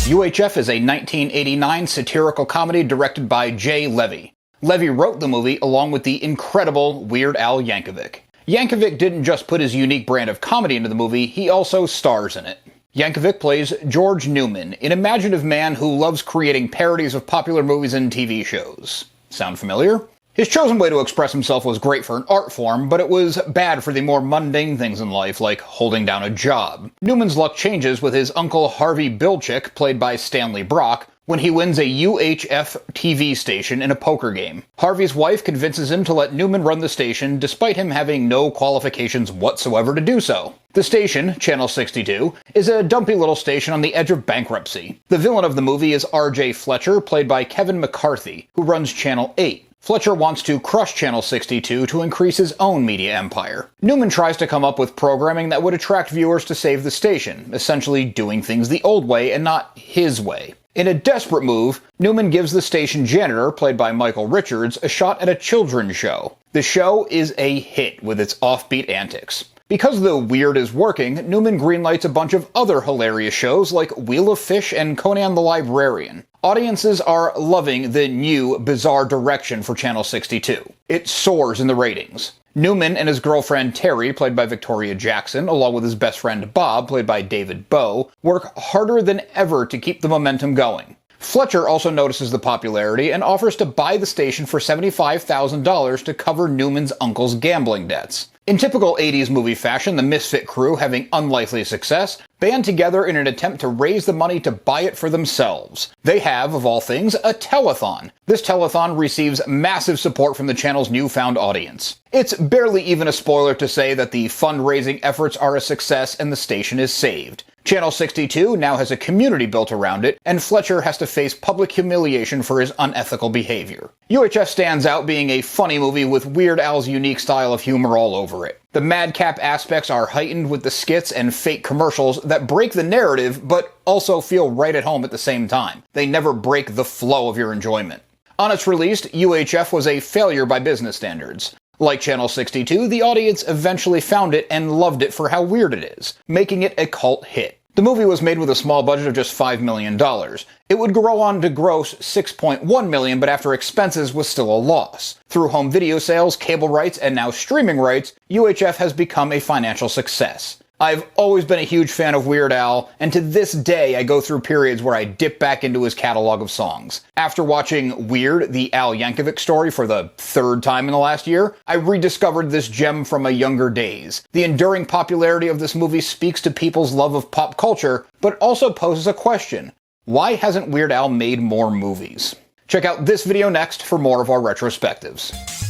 UHF is a 1989 satirical comedy directed by Jay Levey. Levey wrote the movie along with the incredible Weird Al Yankovic. Yankovic didn't just put his unique brand of comedy into the movie, he also stars in it. Yankovic plays George Newman, an imaginative man who loves creating parodies of popular movies and TV shows. Sound familiar? His chosen way to express himself was great for an art form, but it was bad for the more mundane things in life, like holding down a job. Newman's luck changes with his uncle Harvey Bilchick, played by Stanley Brock, when he wins a UHF TV station in a poker game. Harvey's wife convinces him to let Newman run the station, despite him having no qualifications whatsoever to do so. The station, Channel 62, is a dumpy little station on the edge of bankruptcy. The villain of the movie is R.J. Fletcher, played by Kevin McCarthy, who runs Channel 8. Fletcher wants to crush Channel 62 to increase his own media empire. Newman tries to come up with programming that would attract viewers to save the station, essentially doing things the old way and not his way. In a desperate move, Newman gives the station janitor, played by Michael Richards, a shot at a children's show. The show is a hit with its offbeat antics. Because the weird is working, Newman greenlights a bunch of other hilarious shows like Wheel of Fish and Conan the Librarian. Audiences are loving the new, bizarre direction for Channel 62. It soars in the ratings. Newman and his girlfriend Terry, played by Victoria Jackson, along with his best friend Bob, played by David Bowe, work harder than ever to keep the momentum going. Fletcher also notices the popularity and offers to buy the station for $75,000 to cover Newman's uncle's gambling debts. In typical 80s movie fashion, the misfit crew, having unlikely success, band together in an attempt to raise the money to buy it for themselves. They have, of all things, a telethon. This telethon receives massive support from the channel's newfound audience. It's barely even a spoiler to say that the fundraising efforts are a success and the station is saved. Channel 62 now has a community built around it, and Fletcher has to face public humiliation for his unethical behavior. UHF stands out being a funny movie with Weird Al's unique style of humor all over it. The madcap aspects are heightened with the skits and fake commercials that break the narrative, but also feel right at home at the same time. They never break the flow of your enjoyment. On its release, UHF was a failure by business standards. Like Channel 62, the audience eventually found it and loved it for how weird it is, making it a cult hit. The movie was made with a small budget of just $5 million. It would go on to gross $6.1 million, but after expenses was still a loss. Through home video sales, cable rights, and now streaming rights, UHF has become a financial success. I've always been a huge fan of Weird Al, and to this day I go through periods where I dip back into his catalog of songs. After watching Weird, the Al Yankovic story for the third time in the last year, I rediscovered this gem from my younger days. The enduring popularity of this movie speaks to people's love of pop culture, but also poses a question. Why hasn't Weird Al made more movies? Check out this video next for more of our retrospectives.